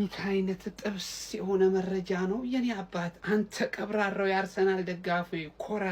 እንዲህ አይነት ጥብስ የሆነ መረጃ ነው የኔ አባት። አንተ ቀብራራው የአርሰናል ደጋፊ ኮራ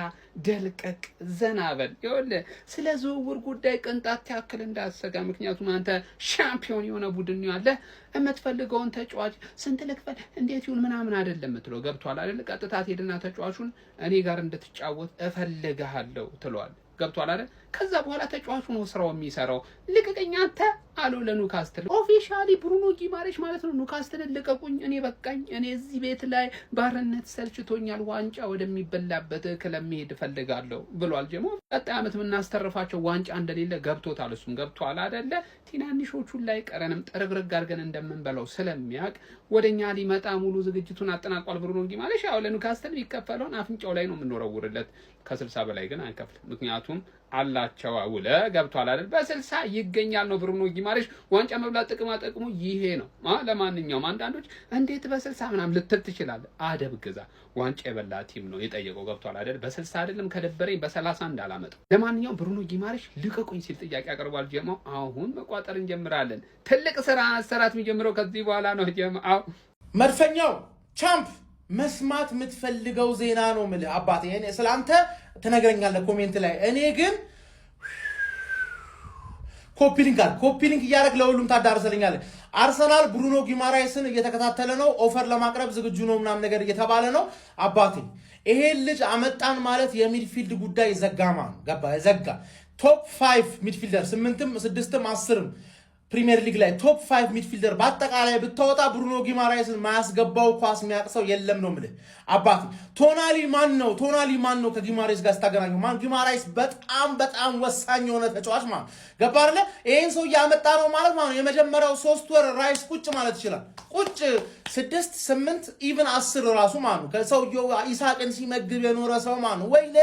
ደልቀቅ ዘናበል ይኸውልህ፣ ስለ ዝውውር ጉዳይ ቅንጣት ያክል እንዳትሰጋ። ምክንያቱም አንተ ሻምፒዮን የሆነ ቡድን ነው ያለ። የምትፈልገውን ተጫዋች ስንት ልክፈል እንዴት ይሁን ምናምን አይደለም የምትለው። ገብቷል አይደል? ቀጥታ ሄድና ተጫዋቹን እኔ ጋር እንድትጫወት እፈልግሃለሁ ትለዋል። ገብቷል አይደል? ከዛ በኋላ ተጫዋቹ ነው ስራው የሚሰራው። ልቀቀኝ አንተ አሉ ለኑካስትል። ኦፊሻሊ ብሩኖ ጊማሬሽ ማለት ነው ኑካስትልን ልቀቁኝ፣ እኔ በቃኝ፣ እኔ እዚህ ቤት ላይ ባርነት ሰልችቶኛል፣ ዋንጫ ወደሚበላበት ክለብ መሄድ እፈልጋለሁ ብሏል። ጀሞ ቀጣይ ዓመት የምናስተርፋቸው ዋንጫ እንደሌለ ገብቶታል። እሱም ገብቷል አይደለ? ትናንሾቹን ላይ ቀረንም ጥርግርግ አድርገን እንደምንበላው ስለሚያውቅ ወደኛ ሊመጣ ሙሉ ዝግጅቱን አጠናቋል። ብሩኖ ጊማሬሽ ያው ለኑካስትል የሚከፈለውን አፍንጫው ላይ ነው የምንወረውርለት። ከ60 በላይ ግን አንከፍልም፣ ምክንያቱም አላቸው አውለ። ገብቷል አይደል? በ60 ይገኛል ነው ብሩኖ ጊማሬሽ። ዋንጫ መብላት ጥቅሙ ይሄ ነው። ለማንኛውም አንዳንዶች እንዴት በ60 ምናምን ልትል ትችላለህ። አደብ ግዛ። ዋንጫ የበላ ቲም ነው የጠየቀው። ገብቷል አይደል? በ60 አይደለም ከደበረኝ በ30 እንዳላመጣው። ለማንኛውም ብሩኖ ጊማሬሽ ልቀቁኝ ሲል ጥያቄ አቅርቧል። ጀማው አሁን መቋጠር እንጀምራለን። ትልቅ ስራ አሰራት የሚጀምረው ከዚህ በኋላ ነው። ጀማው መድፈኛው ቻምፕ መስማት የምትፈልገው ዜና ነው የምልህ አባቴ። እኔ ስላንተ ትነግረኛለህ ኮሜንት ላይ። እኔ ግን ኮፒሊንክ እያደረግ ለሁሉም ታዳርሰልኛለህ። አርሰናል ብሩኖ ጊማራይስን እየተከታተለ ነው፣ ኦፈር ለማቅረብ ዝግጁ ነው ምናምን ነገር እየተባለ ነው አባቴ። ይሄን ልጅ አመጣን ማለት የሚድፊልድ ጉዳይ ዘጋማ ነው። ገባ? ዘጋ። ቶፕ 5 ሚድፊልደር 8ም 6ም 10ም ፕሪሚየር ሊግ ላይ ቶፕ 5 ሚድፊልደር በአጠቃላይ ብታወጣ ብሩኖ ጊማራይስን ማያስገባው ኳስ የሚያቅሰው የለም ነው የምልህ አባቴ። ቶናሊ ማን ነው ከጊማራይስ ጋር ስታገናኘው? ጊማራይስ በጣም ወሳኝ የሆነ ተጫዋች ማለት ገባ አይደለ? ይሄን ሰው ያመጣ ነው ማለት ማለት የመጀመሪያው 3 ወር ራይስ ቁጭ ማለት ይችላል። ቁጭ 6 8 ኢቭን 10 ራሱ ማለት ነው ከሰውየው ኢሳቅን ሲመግብ የኖረ ሰው ማለት ነው። ወይኔ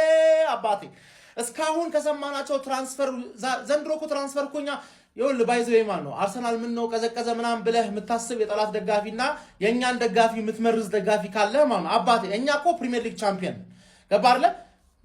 አባቴ እስካሁን ከሰማናቸው ትራንስፈር ዘንድሮ እኮ ትራንስፈር እኮኛ ይኸውልህ ባይዘው የማን ነው አርሰናል ምን ነው ቀዘቀዘ ምናምን ብለህ የምታስብ የጠላት ደጋፊና የኛን ደጋፊ የምትመርዝ ደጋፊ ካለ ማለት ነው አባቴ። እኛ እኮ ፕሪሚየር ሊግ ቻምፒየን ገባ አይደለ?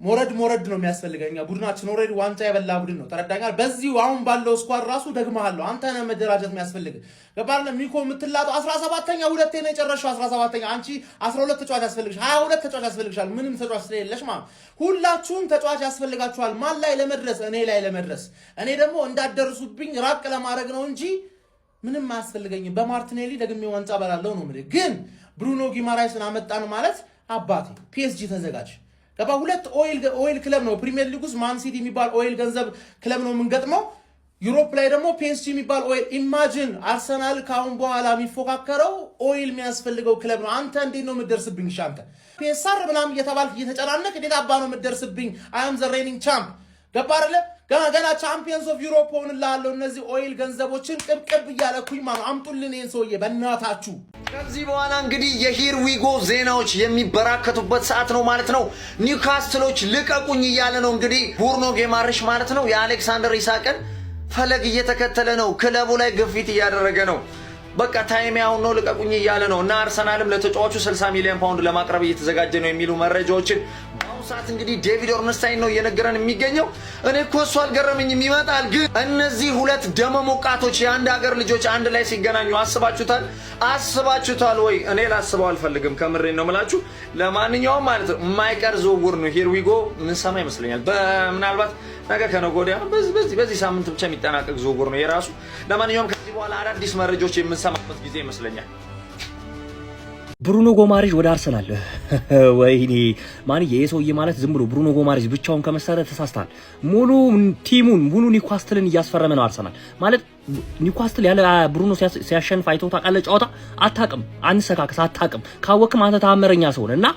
ሞረድ ነው የሚያስፈልገኛ። ቡድናችን ኦልሬዲ ዋንጫ የበላ ቡድን ነው። ተረዳኛል? በዚህ አሁን ባለው ስኳድ ራሱ ደግመሃለሁ። አንተ ነህ መደራጀት የሚያስፈልግ ገባ አይደለ? ሚኮ የምትላጠው 17ኛ ሁለቴ ነው የጨረሽው። 17ኛ አንቺ 12 ተጫዋች ያስፈልግሻል፣ 22 ተጫዋች ያስፈልግሻል። ምንም ተጫዋች ስለሌለሽ ማለት ሁላችሁም ተጫዋች ያስፈልጋችኋል። ማን ላይ ለመድረስ? እኔ ላይ ለመድረስ። እኔ ደግሞ እንዳደርሱብኝ ራቅ ለማድረግ ነው እንጂ ምንም አያስፈልገኝም። በማርቲኔሊ ደግሜ ዋንጫ በላለው ነው የምልህ። ግን ብሩኖ ጊማራይስን አመጣን ማለት አባቴ ፒኤስጂ ተዘጋጅ ገባ። ሁለት ኦይል ክለብ ነው ፕሪሚየር ሊግ ውስጥ ማን ሲቲ የሚባል ኦይል ገንዘብ ክለብ ነው የምንገጥመው። ዩሮፕ ላይ ደግሞ ፒኤስጂ የሚባል ኦይል። ኢማጂን አርሰናል ካሁን በኋላ የሚፎካከረው ኦይል የሚያስፈልገው ክለብ ነው። አንተ እንዴት ነው የምትደርስብኝ? ሻንተ ፒኤስአር ምናምን እየተባልክ እየተጨናነቅ እንዴት አባ ነው የምትደርስብኝ? አም ዘ ሬኒንግ ቻምፕ ገባ አይደለ? ገና ቻምፒየንስ ኦፍ ዩሮፕ ሆንላለሁ። እነዚህ ኦይል ገንዘቦችን ቅብቅብ እያለኩኝ ማለት አምጡልን ይሄን ሰውዬ በእናታችሁ። ከዚህ በኋላ እንግዲህ የሂር ዊጎ ዜናዎች የሚበራከቱበት ሰዓት ነው ማለት ነው። ኒውካስትሎች ልቀቁኝ እያለ ነው እንግዲህ ብሩኖ ጊማሬሽ ማለት ነው። የአሌክሳንደር ኢሳቅን ፈለግ እየተከተለ ነው። ክለቡ ላይ ግፊት እያደረገ ነው። በቃ ታይም ያሁን ነው ልቀቁኝ እያለ ነው። እና አርሰናልም ለተጫዋቹ 60 ሚሊዮን ፓውንድ ለማቅረብ እየተዘጋጀ ነው የሚሉ መረጃዎችን ሰዓት እንግዲህ ዴቪድ ኦርንስታይን ነው እየነገረን የሚገኘው። እኔ እኮ እሱ አልገረመኝም፣ ይመጣል። ግን እነዚህ ሁለት ደመ ሞቃቶች የአንድ ሀገር ልጆች አንድ ላይ ሲገናኙ አስባችሁታል ወይ? እኔ ላስበው አልፈልግም። ከምሬ ነው የምላችሁ። ለማንኛውም ማለት ነው የማይቀር ዝውውር ነው። ሂር ዊጎ ምን ሰማ ይመስለኛል። ምናልባት ነገ ከነገ ወዲያ በዚህ ሳምንት ብቻ የሚጠናቀቅ ዝውውር ነው የራሱ። ለማንኛውም ከዚህ በኋላ አዳዲስ መረጃዎች የምንሰማበት ጊዜ ይመስለኛል። ብሩኖ ጊማሬሽ ወደ አርሰናል። ወይኔ ማን የሰውዬ ማለት ዝም ብሎ ብሩኖ ጊማሬሽ ብቻውን ከመሰረ ተሳስታል። ሙሉ ቲሙን ሙሉ ኒውካስትልን እያስፈረመ ነው አርሰናል ማለት። ኒውካስትል ያለ ብሩኖ ሲያሸንፍ አይተው ታውቃለህ? ጨዋታ አታውቅም፣ አንሰካከስ አታውቅም። ካወቅም አንተ ተአምረኛ ሰው ነህ። እና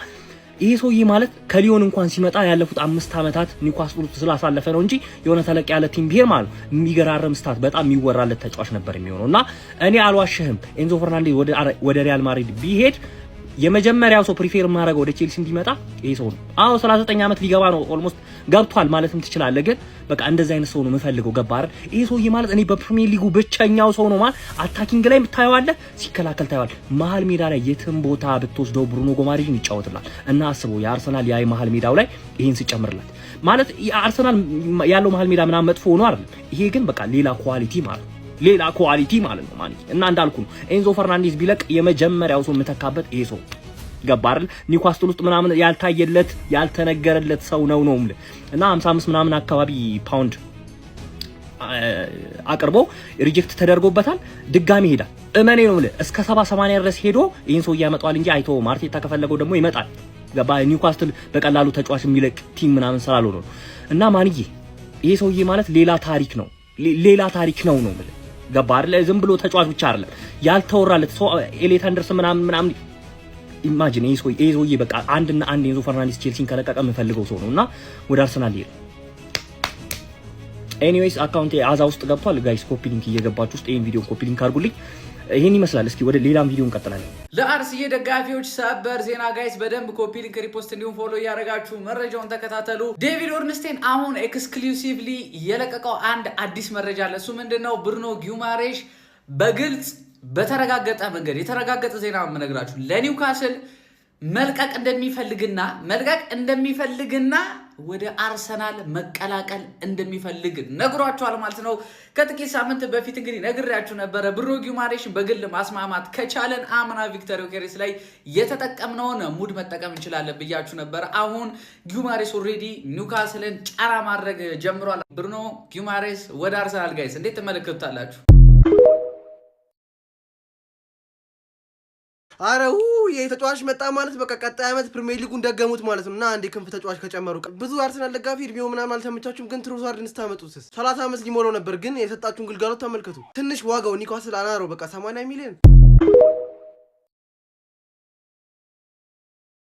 ይሄ ሰውዬ ማለት ከሊዮን እንኳን ሲመጣ ያለፉት 5 ዓመታት ኒውካስትል ስላሳለፈ ነው እንጂ የሆነ ተለቅ ያለ ቲም ቢሄር ማለት የሚገራረም ስታት በጣም የሚወራለት ተጫዋች ነበር የሚሆነው። እና እኔ አልዋሽህም ኤንዞ ፈርናንዴዝ ወደ ሪያል ማድሪድ ቢሄድ የመጀመሪያው ሰው ፕሪፌር ማድረግ ወደ ቼልሲ እንዲመጣ ይሄ ሰው ነው። አዎ 39 ዓመት ሊገባ ነው፣ ኦልሞስት ገብቷል ማለትም ትችላለህ። ግን በቃ እንደዛ አይነት ሰው ነው የምፈልገው። ገባ አይደል? ይሄ ሰውዬ ማለት እኔ በፕሪሚየር ሊጉ ብቸኛው ሰው ነው ማለት አታኪንግ ላይ ታየዋለህ፣ ሲከላከል ታየዋለህ። መሀል ሜዳ ላይ የትም ቦታ ብትወስደው ብሩኖ ጊማሬሽን ይጫወትላል። እና አስበው የአርሰናል ያይ መሀል ሜዳው ላይ ይሄን ሲጨምርላት ማለት የአርሰናል ያለው መሀል ሜዳ ምናምን መጥፎ ሆኖ አይደል? ይሄ ግን በቃ ሌላ ኳሊቲ ማለት ሌላ ኳሊቲ ማለት ነው ማን እና እንዳልኩ ነው ኤንዞ ፈርናንዴዝ ቢለቅ የመጀመሪያው ሰው መተካበት ይሄ ሰው ገባር ኒውካስትል ውስጥ ምናምን ያልታየለት ያልተነገረለት ሰው ነው እና 55 ምናምን አካባቢ ፓውንድ አቅርቦ ሪጀክት ተደርጎበታል ድጋሚ ሄዳል እመኔ ነው እስከ 70-80 ድረስ ሄዶ ይሄን ሰው ያመጣዋል እንጂ አይቶ ማርቴታ ከፈለገው ደግሞ ይመጣል ገባ ኒውካስትል በቀላሉ ተጫዋች የሚለቅ ቲም ምናምን ስላልሆነ ነው እና ማንዬ ይሄ ሰውዬ ማለት ሌላ ታሪክ ነው ገባ አይደል ዝም ብሎ ተጫዋች ብቻ አይደለም ያልተወራለት ሰው ኤሊት አንደርሰን ምናምን ኢማጂን ይሄ ሰውዬ በቃ አንድና አንድ ኤንዞ ፈርናንዴዝ ቼልሲን ከለቀቀ የምፈልገው ሰው ነውና ወደ አርሰናል ይሄድ ኤኒዌይስ አካውንቴ አዛ ውስጥ ገብቷል ጋይስ ኮፒ ሊንክ እየገባችሁ ውስጥ ይሄን ቪዲዮ ኮፒ ሊንክ አድርጉልኝ ይሄን ይመስላል እስኪ ወደ ሌላም ቪዲዮ እንቀጥላለን ለአርሰናል ደጋፊዎች ሰበር ዜና ጋይስ በደንብ ኮፒ ሊንክ ሪፖስት እንዲሁም ፎሎ ያረጋችሁ መረጃውን ተከታተሉ ዴቪድ ኦርንስቴን አሁን ኤክስክሉሲቭሊ የለቀቀው አንድ አዲስ መረጃ አለ እሱ ምንድነው ብሩኖ ጊማሬሽ በግልጽ በተረጋገጠ መንገድ የተረጋገጠ ዜና የምነግራችሁ ለኒውካስል መልቀቅ እንደሚፈልግና ወደ አርሰናል መቀላቀል እንደሚፈልግ ነግሯቸዋል ማለት ነው ከጥቂት ሳምንት በፊት እንግዲህ ነግሬያችሁ ነበር ብሩኖ ጊማሬሽ በግል ማስማማት ከቻለን አምና ቪክቶር ዮኬሬስ ላይ የተጠቀምነውን ሙድ መጠቀም እንችላለን ብያችሁ ነበር አሁን ጊማሬሽ ኦሬዲ ኒውካስልን ጫና ማድረግ ጀምሯል ብሩኖ ጊማሬሽ ወደ አርሰናል ጋይስ እንዴት ተመለከቱታላችሁ አረው የተጫዋች መጣ ማለት በቃ ቀጣይ አመት ፕሪሚየር ሊጉን ደገሙት ማለት ነውና አንዴ ክንፍ ተጫዋች ከጨመሩ ብዙ አርሰናል ደጋፊ እድሜው ምናምን አልተመቻችሁም ግን ትሮሳርድን ስታመጡት 30 አመት ሊሞላው ነበር ግን የሰጣችሁን ግልጋሎት ተመልከቱ ትንሽ ዋጋው ኒውካስል አናረው በቃ 80 ሚሊዮን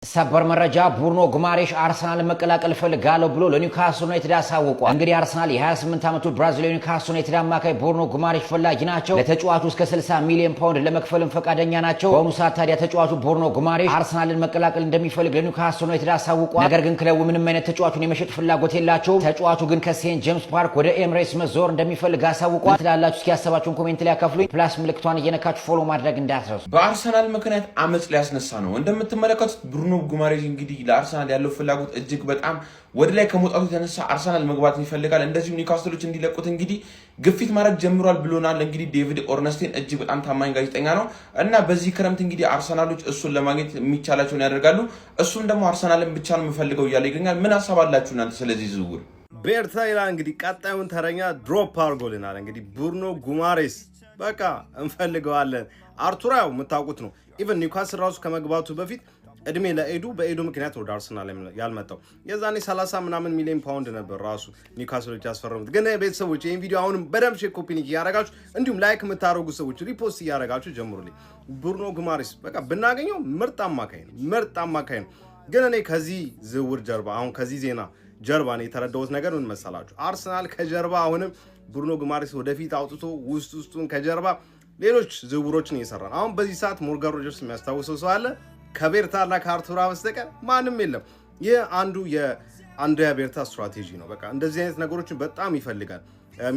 ሰበር መረጃ ብሩኖ ጊማሬሽ አርሰናል መቀላቀል ፈልጋለሁ ብሎ ለኒውካስል ዩናይትድ አሳውቋል። እንግዲህ አርሰናል የ28 ዓመቱ ብራዚላዊ ኒውካስል ዩናይትድ አማካይ ብሩኖ ጊማሬሽ ፈላጊ ናቸው። ለተጫዋቹ እስከ 60 ሚሊዮን ፓውንድ ለመክፈልም ፈቃደኛ ናቸው። በአሁኑ ሰዓት ታዲያ ተጫዋቹ ብሩኖ ጊማሬሽ አርሰናልን መቀላቀል እንደሚፈልግ ለኒውካስል ዩናይትድ አሳውቋል። ነገር ግን ክለቡ ምንም አይነት ተጫዋቹን የመሸጥ ፍላጎት የላቸውም። ተጫዋቹ ግን ከሴንት ጄምስ ፓርክ ወደ ኤምሬትስ መዞር እንደሚፈልግ አሳውቋል። ትላላችሁ እስኪ ያሰባችሁን ኮሜንት ላይ አካፍሉኝ። ፕላስ ምልክቷን እየነካችሁ ፎሎ ማድረግ እንዳትረሱ። በአርሰናል ምክንያት አመጽ ሊያስነሳ ነው እንደምትመለከቱት ብሩኖ ጊማሬሽ እንግዲህ ለአርሰናል ያለው ፍላጎት እጅግ በጣም ወደ ላይ ከመውጣቱ የተነሳ አርሰናል መግባት ይፈልጋል እንደዚሁም ኒውካስትሎች እንዲለቁት እንግዲህ ግፊት ማድረግ ጀምሯል ብሎናል እንግዲህ ዴቪድ ኦርንስቴን እጅግ በጣም ታማኝ ጋዜጠኛ ነው እና በዚህ ክረምት እንግዲህ አርሰናሎች እሱን ለማግኘት የሚቻላቸውን ያደርጋሉ እሱም ደግሞ አርሰናልን ብቻ ነው የምፈልገው እያለ ይገኛል ምን ሐሳብ አላችሁ እናንተ ስለዚህ ዝውውር ቤርታይላ እንግዲህ ቀጣዩን ተረኛ ድሮፕ አድርጎልናል እንግዲህ ብሩኖ ጊማሬሽ በቃ እንፈልገዋለን አርቱራው የምታውቁት ነው ኢቭን ኒውካስል ራሱ ከመግባቱ በፊት እድሜ ለኤዱ በኤዱ ምክንያት ወደ አርሰናል ያልመጣው የዛኔ 30 ምናምን ሚሊዮን ፓውንድ ነበር ራሱ ኒውካስሎች ያስፈረሙት ግን ቤተሰቦች ይሄን ቪዲዮ አሁንም በደምብ ሼር ኮፒ ሊንክ ያረጋችሁ እንዲሁም ላይክ የምታረጉ ሰዎች ሪፖስት ያረጋችሁ ጀምሩልኝ ብሩኖ ጊማሬሽ በቃ ብናገኘው ምርጥ አማካይ ነው ግን እኔ ከዚህ ዝውውር ጀርባ አሁን ከዚህ ዜና ጀርባ ነው የተረዳሁት ነገር ምን መሰላችሁ አርሰናል ከጀርባ አሁንም ብሩኖ ጊማሬሽ ወደፊት አውጥቶ ውስጡን ከጀርባ ሌሎች ዝውውሮችን እየሰራ አሁን በዚህ ሰዓት ሞርጋን ሮጀርስ የሚያስታውሰው ሰው አለ ከቤርታና ከአርቱራ በስተቀር ማንም የለም ይህ አንዱ የአንድሪያ ቤርታ ስትራቴጂ ነው በቃ እንደዚህ አይነት ነገሮችን በጣም ይፈልጋል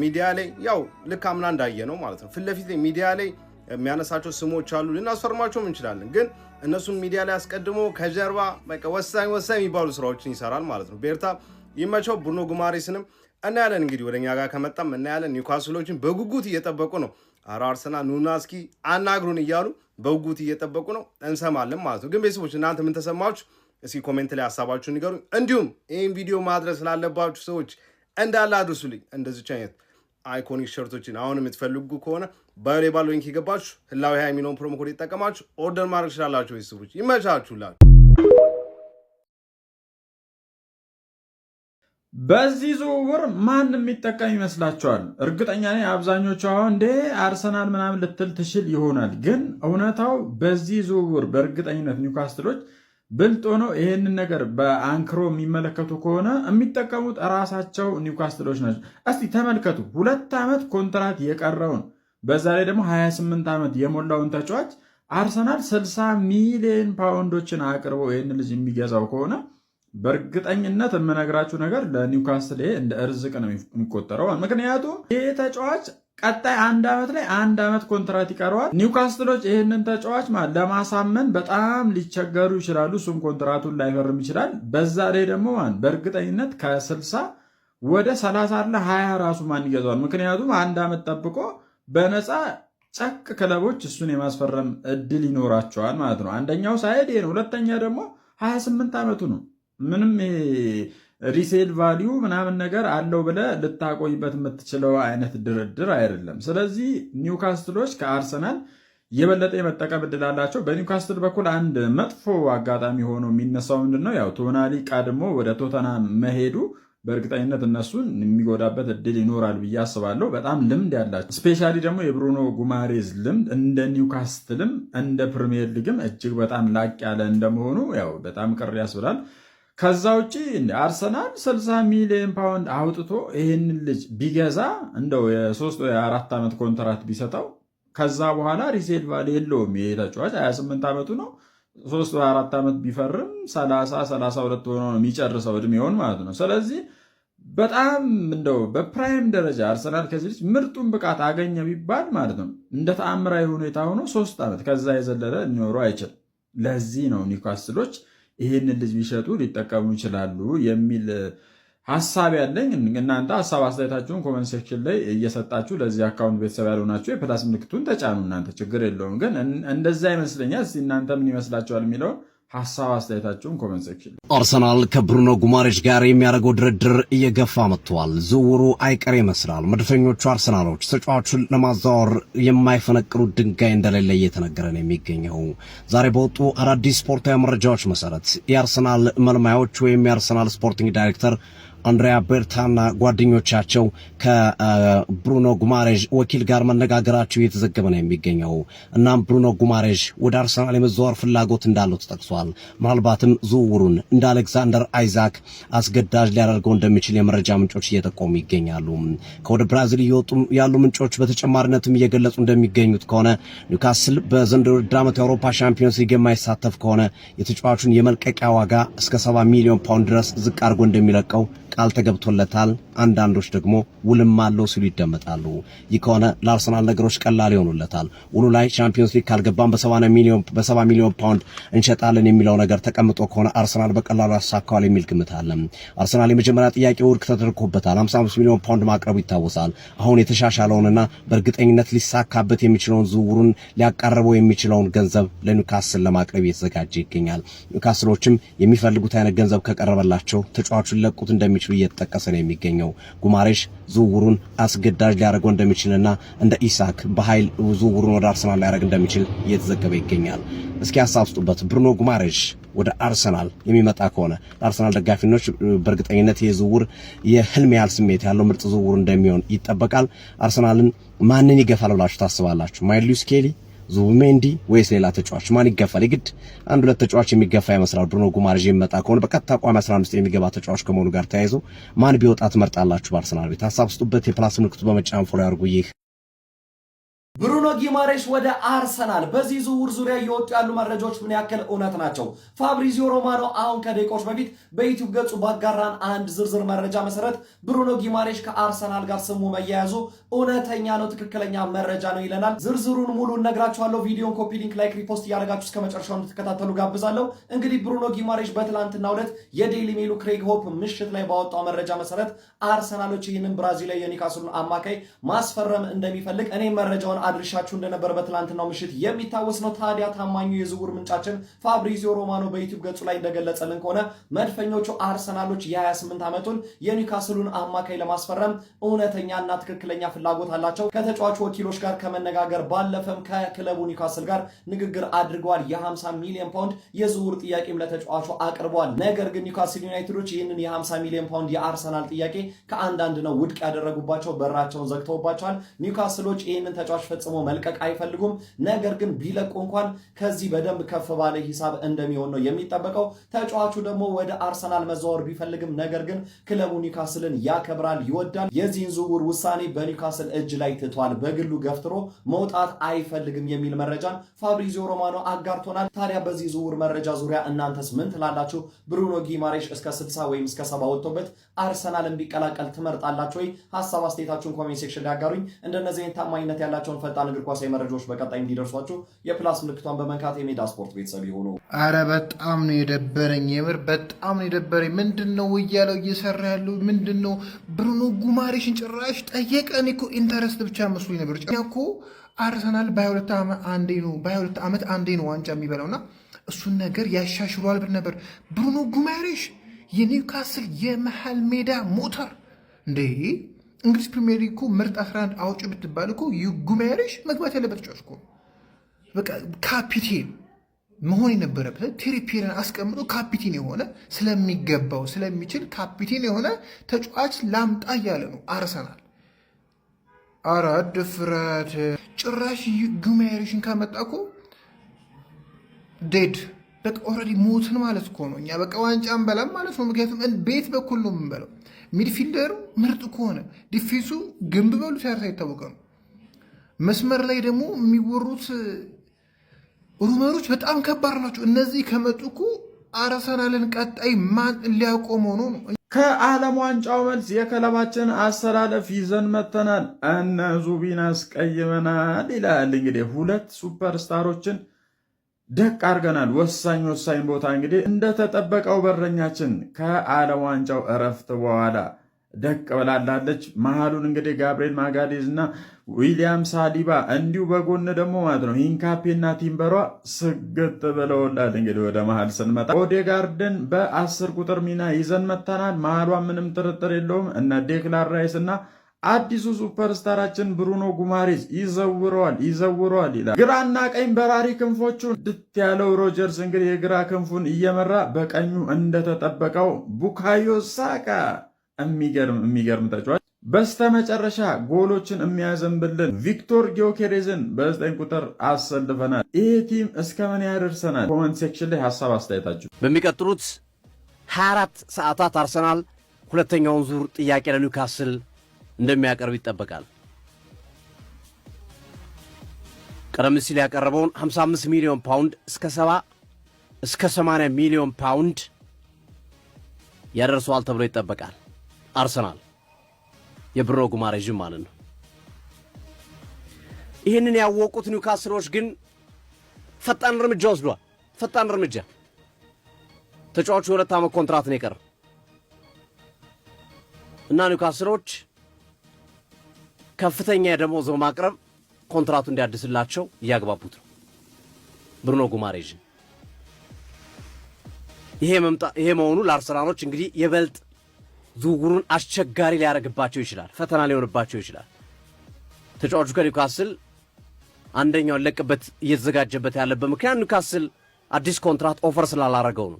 ሚዲያ ላይ ያው ልክ አምና እንዳየ ነው ማለት ነው ፍለፊት ላይ ሚዲያ ላይ የሚያነሳቸው ስሞች አሉ ልናስፈርማቸውም እንችላለን ግን እነሱን ሚዲያ ላይ አስቀድሞ ከጀርባ በቃ ወሳኝ የሚባሉ ስራዎችን ይሰራል ማለት ነው ቤርታ ይመቸው ብሩኖ ጊማሬሽንም እናያለን እንግዲህ ወደኛ ጋር ከመጣም እናያለን ኒውካስሎችን በጉጉት እየጠበቁ ነው አርሰናል ኑናስኪ አናግሩን እያሉ በጉጉት እየጠበቁ ነው እንሰማለን ማለት ነው ግን ቤተሰቦች እናንተ ምን ተሰማችሁ እስኪ ኮሜንት ላይ ሐሳባችሁን ንገሩኝ እንዲሁም ይሄን ቪዲዮ ማድረስ ስላለባችሁ ሰዎች እንዳለ አድርሱልኝ እንደዚህ አይነት አይኮኒክ ሸርቶችን አሁን የምትፈልጉ ከሆነ ባዮ ላይ ባለው ሊንክ ይገባችሁ ህላዊ 20 ሚሊዮን ፕሮሞ ኮድ ይጠቀማችሁ ኦርደር ማድረግ ትችላላችሁ ቤተሰቦች ይመቻችሁላል በዚህ ዝውውር ማን የሚጠቀም ይመስላችኋል? እርግጠኛ ነኝ አብዛኞቹ አሁን እንደ አርሰናል ምናምን ልትል ትችል ይሆናል። ግን እውነታው በዚህ ዝውውር በእርግጠኝነት ኒውካስትሎች ብልጥ ሆነው ይሄንን ነገር በአንክሮ የሚመለከቱ ከሆነ የሚጠቀሙት ራሳቸው ኒውካስትሎች ናቸው። እስቲ ተመልከቱ 2 ዓመት ኮንትራት የቀረውን በዛ ላይ ደግሞ 28 ዓመት የሞላውን ተጫዋች አርሰናል 60 ሚሊዮን ፓውንዶችን አቅርቦ ይሄን ልጅ የሚገዛው ከሆነ በእርግጠኝነት የምነግራችሁ ነገር ለኒውካስትል እንደ እርዝቅ ነው የሚቆጠረው። ምክንያቱም ይሄ ተጫዋች ቀጣይ 1 ዓመት ላይ 1 ዓመት ኮንትራት ይቀረዋል። ኒውካስትሎች ይሄንን ተጫዋች ለማሳመን በጣም ሊቸገሩ ይችላሉ። እሱም ኮንትራቱን ላይፈርም ይችላል። በዛ ላይ ደግሞ በእርግጠኝነት ከ60 ወደ 30 አለ 20 ራሱ ማን ይገዛዋል? ምክንያቱም 1 ዓመት ጠብቆ በነፃ ጨቅ ክለቦች እሱን የማስፈረም እድል ይኖራቸዋል ማለት ነው። አንደኛው ሳይድ ይሄ ነው። ሁለተኛ ደግሞ 28 ዓመቱ ነው። ምንም ሪሴል ቫሊዩ ምናምን ነገር አለው ብለህ ልታቆይበት የምትችለው አይነት ድርድር አይደለም። ስለዚህ ኒውካስትሎች ከአርሰናል የበለጠ የመጠቀም እድል አላቸው። በኒውካስትል በኩል አንድ መጥፎ አጋጣሚ ሆኖ የሚነሳው ምንድነው? ያው ቶናሊ ቀድሞ ወደ ቶተናም መሄዱ በእርግጠኝነት እነሱን የሚጎዳበት እድል ይኖራል ብዬ አስባለሁ። በጣም ልምድ ያላቸው ስፔሻሊ ደግሞ የብሩኖ ጉማሬዝ ልምድ እንደ ኒውካስትልም እንደ ፕሪሚየር ሊግም እጅግ በጣም ላቅ ያለ እንደመሆኑ ያው በጣም ቅር ያስብላል። ከዛ ውጭ አርሰናል 60 ሚሊዮን ፓውንድ አውጥቶ ይህንን ልጅ ቢገዛ እንደው የ3 ወይ 4 ዓመት ኮንትራት ቢሰጠው ከዛ በኋላ ሪሴል ቫሊ የለውም። ይሄ ተጫዋች 28 ዓመቱ ነው። 3 ወይ 4 ዓመት ቢፈርም 32 ሆኖ ነው የሚጨርሰው እድሜውን ማለት ነው። ስለዚህ በጣም እንደው በፕራይም ደረጃ አርሰናል ከዚህ ልጅ ምርጡን ብቃት አገኘ ቢባል ማለት ነው እንደ ተአምራዊ ሁኔታ ሆኖ 3 ዓመት ከዛ የዘለለ ሊኖሩ አይችልም። ለዚህ ነው ኒውካስትሎች ይህንን ልጅ ቢሸጡ ሊጠቀሙ ይችላሉ የሚል ሀሳብ ያለኝ። እናንተ ሀሳብ አስተያየታችሁን ኮመንት ሴክሽን ላይ እየሰጣችሁ ለዚህ አካውንት ቤተሰብ ያልሆናችሁ የፕላስ ምልክቱን ተጫኑ። እናንተ ችግር የለውም፣ ግን እንደዛ ይመስለኛል። እስኪ እናንተ ምን ይመስላችኋል የሚለውን ሀሳብ አስተያየታችሁን ኮመንት ሴክሽን። አርሰናል ከብሩኖ ጉማሬሽ ጋር የሚያደርገው ድርድር እየገፋ መጥቷል። ዝውውሩ አይቀር ይመስላል። መድፈኞቹ አርሰናሎች ተጫዋቹን ለማዛወር የማይፈነቅሉት ድንጋይ እንደሌለ እየተነገረ ነው የሚገኘው። ዛሬ በወጡ አዳዲስ ስፖርታዊ መረጃዎች መሰረት የአርሰናል መልማዮች ወይም የአርሰናል ስፖርቲንግ ዳይሬክተር አንድሪያ ቤርታና ጓደኞቻቸው ከብሩኖ ጉማሬሽ ወኪል ጋር መነጋገራቸው እየተዘገበ ነው የሚገኘው። እናም ብሩኖ ጉማሬሽ ወደ አርሰናል የመዘዋወር ፍላጎት እንዳለው ተጠቅሷል። ምናልባትም ዝውውሩን እንደ አሌክሳንደር አይዛክ አስገዳጅ ሊያደርገው እንደሚችል የመረጃ ምንጮች እየጠቆሙ ይገኛሉ። ከወደ ብራዚል እየወጡ ያሉ ምንጮች በተጨማሪነትም እየገለጹ እንደሚገኙት ከሆነ ኒውካስል በዘንድሮው ውድድር ዓመት የአውሮፓ ሻምፒዮንስ ሊግ የማይሳተፍ ከሆነ የተጫዋቹን የመልቀቂያ ዋጋ እስከ 70 ሚሊዮን ፓውንድ ድረስ ዝቅ አድርጎ እንደሚለቀው ቃል ተገብቶለታል። አንዳንዶች ደግሞ ውልም አለው ሲሉ ይደመጣሉ። ይህ ከሆነ ለአርሰናል ነገሮች ቀላል ይሆኑለታል። ውሉ ላይ ቻምፒዮንስ ሊግ ካልገባም በ70 ሚሊዮን ፓውንድ እንሸጣለን የሚለው ነገር ተቀምጦ ከሆነ አርሰናል በቀላሉ ያሳካዋል የሚል ግምት አለ። አርሰናል የመጀመሪያ ጥያቄ ውድቅ ተደርጎበታል። 55 ሚሊዮን ፓውንድ ማቅረቡ ይታወሳል። አሁን የተሻሻለውንና በእርግጠኝነት ሊሳካበት የሚችለውን ዝውውሩን ሊያቃርበው የሚችለውን ገንዘብ ለኒውካስል ለማቅረብ እየተዘጋጀ ይገኛል። ኒውካስሎችም የሚፈልጉት አይነት ገንዘብ ከቀረበላቸው ተጫዋቹን ሊለቁት እንደሚችሉ እየተጠቀሰ ነው የሚገኘው። ጉማሬሽ ዝውውሩን አስገዳጅ ሊያደርገው እንደሚችልና እንደ ኢሳክ በኃይል ዝውውሩን ወደ አርሰናል ሊያደርግ እንደሚችል እየተዘገበ ይገኛል። እስኪ ሀሳብ ስጡበት። ብሩኖ ጉማሬሽ ወደ አርሰናል የሚመጣ ከሆነ ለአርሰናል ደጋፊዎች በእርግጠኝነት የዝውውር የህልም ያህል ስሜት ያለው ምርጥ ዝውውር እንደሚሆን ይጠበቃል። አርሰናልን ማንን ይገፋል ብላችሁ ታስባላችሁ? ማይልስ ስኬሊ፣ ዙቢሜንዲ ወይስ ሌላ ተጫዋች? ማን ይገፋል? የግድ አንድ ሁለት ተጫዋች የሚገፋ ይመስላል። ብሩኖ ጉማሬሽ የሚመጣ ከሆነ በቀጥታ ቋሚ 15 የሚገባ ተጫዋች ከመሆኑ ጋር ተያይዞ ማን ቢወጣ ትመርጣላችሁ? በአርሰናል ቤት ሀሳብ ስጡበት። የፕላስ ምልክቱ በመጫን ፎሎ ያድርጉ። ይህ ብሩኖ ጊማሬሽ ወደ አርሰናል። በዚህ ዝውውር ዙሪያ እየወጡ ያሉ መረጃዎች ምን ያክል እውነት ናቸው? ፋብሪዚዮ ሮማኖ አሁን ከደቂቃዎች በፊት በዩቲዩብ ገጹ ባጋራን አንድ ዝርዝር መረጃ መሰረት ብሩኖ ጊማሬሽ ከአርሰናል ጋር ስሙ መያያዙ እውነተኛ ነው፣ ትክክለኛ መረጃ ነው ይለናል። ዝርዝሩን ሙሉ እነግራችኋለሁ። ቪዲዮን ኮፒ ሊንክ፣ ላይክ፣ ሪፖስት እያደረጋችሁ እስከ መጨረሻው እንድትከታተሉ ጋብዛለሁ። እንግዲህ ብሩኖ ጊማሬሽ በትላንትናው ዕለት የዴይሊ ሜሉ ክሬግ ሆፕ ምሽት ላይ ባወጣው መረጃ መሰረት አርሰናሎች ይህንን ብራዚላዊ የኒውካስሉን አማካይ ማስፈረም እንደሚፈልግ እኔ መረጃውን አድርሻችሁ እንደነበር በትላንትናው ምሽት የሚታወስ ነው። ታዲያ ታማኙ የዝውውር ምንጫችን ፋብሪዚዮ ሮማኖ በዩቲዩብ ገጹ ላይ እንደገለጸልን ከሆነ መድፈኞቹ አርሰናሎች የ28 ዓመቱን የኒውካስሉን አማካይ ለማስፈረም እውነተኛና ትክክለኛ ፍላጎት አላቸው። ከተጫዋቹ ወኪሎች ጋር ከመነጋገር ባለፈም ከክለቡ ኒውካስል ጋር ንግግር አድርገዋል። የ50 ሚሊዮን ፓውንድ የዝውውር ጥያቄም ለተጫዋቹ አቅርበዋል። ነገር ግን ኒውካስል ዩናይትዶች ይህንን የ50 ሚሊዮን ፓውንድ የአርሰናል ጥያቄ ከአንዳንድ ነው ውድቅ ያደረጉባቸው፣ በራቸውን ዘግተውባቸዋል። ኒውካስሎች ይህንን ተጫዋች ፈጽሞ መልቀቅ አይፈልጉም። ነገር ግን ቢለቁ እንኳን ከዚህ በደንብ ከፍ ባለ ሂሳብ እንደሚሆን ነው የሚጠበቀው። ተጫዋቹ ደግሞ ወደ አርሰናል መዛወር ቢፈልግም ነገር ግን ክለቡ ኒውካስልን ያከብራል፣ ይወዳል። የዚህን ዝውውር ውሳኔ በኒውካስል እጅ ላይ ትቷል። በግሉ ገፍትሮ መውጣት አይፈልግም የሚል መረጃን ፋብሪዚዮ ሮማኖ አጋርቶናል። ታዲያ በዚህ ዝውውር መረጃ ዙሪያ እናንተስ ምን ትላላችሁ? ብሩኖ ጊማሬሽ እስከ 60 ወይም እስከ 70 ወጥቶበት አርሰናልን ቢቀላቀል ትመርጣላችሁ ወይ? ሀሳብ አስተያየታችሁን ኮሜንት ሴክሽን ላይ አጋሩኝ። እንደነዚህ ታማኝነት ያላቸውን ፈጣን እግር ኳሳዊ መረጃዎች በቀጣይ እንዲደርሷችሁ የፕላስ ምልክቷን በመንካት የሜዳ ስፖርት ቤተሰብ ይሁኑ። አረ በጣም ነው የደበረኝ፣ የምር በጣም ነው የደበረኝ። ምንድነው እያለው እየሰራ ያለው ምንድነው? ብሩኖ ጉማሬሽን ጭራሽ ጠየቀ። እኔ እኮ ኢንተረስት ብቻ መስሎኝ ነበር። እኮ አርሰናል በ22 ዓመት አንዴ ነው ዋንጫ የሚበላውና እሱን ነገር ያሻሽሏል ብል ነበር። ብሩኖ ጉማሬሽ የኒውካስል የመሃል ሜዳ ሞተር እንዴ! እንግሊዝ ፕሪሚየር ሊግ እኮ ምርጥ 11 አውጭ ብትባል እኮ ጉማሬሽ መግባት ያለበት ተጫዋች እኮ በቃ ካፒቴን መሆን የነበረበት። ትሪፒየርን አስቀምጦ ካፒቴን የሆነ ስለሚገባው ስለሚችል ካፒቴን የሆነ ተጫዋች ላምጣ እያለ ነው አርሰናል። አረ ድፍረት! ጭራሽ ጉማሬሽን ካመጣ እኮ ዴድ በቃ ኦልሬዲ ሞትን ማለት እኮ ነው። እኛ በቃ ዋንጫ እንበላም ማለት ነው። ምክንያቱም ቤት በኩል ነው የምንበላው። ሚድፊልደሩ ምርጥ ከሆነ ዲፌንሱ ግንብ በሉ ሲያርሳ የታወቀ ነው። መስመር ላይ ደግሞ የሚወሩት ሩመሮች በጣም ከባድ ናቸው። እነዚህ ከመጡ እኮ አርሰናልን ቀጣይ ማን ሊያቆመው ነው? ከዓለም ዋንጫው መልስ የክለባችን አሰላለፍ ይዘን መተናል። እነ ዙቢን አስቀይመናል ይላል። እንግዲህ 2 ሱፐርስታሮችን ደቅ አድርገናል። ወሳኝ ቦታ እንግዲህ እንደተጠበቀው በረኛችን ከዓለም ዋንጫው እረፍት በኋላ ደቅ ብላላለች። መሃሉን እንግዲህ ጋብሪኤል ማጋሌዝ እና ዊሊያም ሳሊባ እንዲሁ በጎን ደግሞ ማለት ነው ሂንካፔና ቲምበሯ ስግጥ ብለውላል። እንግዲህ ወደ መሃል ስንመጣ ኦዴጋርድን በ10 ቁጥር ሚና ይዘን መተናል። መሃሏ ምንም ጥርጥር የለውም እነ ዴክላን ራይስ እና አዲሱ ሱፐርስታራችን ብሩኖ ጉማሬዝ ይዘውረዋል ይላል። ግራና ቀኝ በራሪ ክንፎቹን ድት ያለው ሮጀርስ እንግዲህ የግራ ክንፉን እየመራ በቀኙ እንደተጠበቀው ቡካዮ ሳካ የሚገርም ተጫዋች። በስተመጨረሻ ጎሎችን የሚያዘንብልን ቪክቶር ጊዮኬሬዝን በ9 ቁጥር አሰልፈናል። ይህ ቲም እስከ ምን ያደርሰናል? ኮመንት ሴክሽን ላይ ሀሳብ አስተያየታችሁ። በሚቀጥሉት 24 ሰዓታት አርሰናል ሁለተኛውን ዙር ጥያቄ ለኒውካስል እንደሚያቀርብ ይጠበቃል። ቀደም ሲል ያቀረበውን 55 ሚሊዮን ፓውንድ እስከ 80 ሚሊዮን ፓውንድ ያደርሰዋል ተብሎ ይጠበቃል። አርሰናል የብሩኖ ጉማሬዥ ማለት ነው። ይህንን ያወቁት ኒውካስሎች ግን ፈጣን እርምጃ ወስዷል። ፈጣን እርምጃ ተጫዋቹ የ2 ዓመት ኮንትራት ነው የቀረው እና ኒውካስሎች ከፍተኛ የደሞዝ በማቅረብ ኮንትራቱ እንዲያድስላቸው እያግባቡት ነው ብሩኖ ጉማሬዥ። ይሄ መሆኑ ለአርሰናሎች እንግዲህ የበልጥ ዝውውሩን አስቸጋሪ ሊያደርግባቸው ይችላል፣ ፈተና ሊሆንባቸው ይችላል። ተጫዋቹ ከኒውካስል አንደኛውን ለቅበት እየተዘጋጀበት ያለበት ምክንያት ኒውካስል አዲስ ኮንትራት ኦፈር ስላላረገው ነው።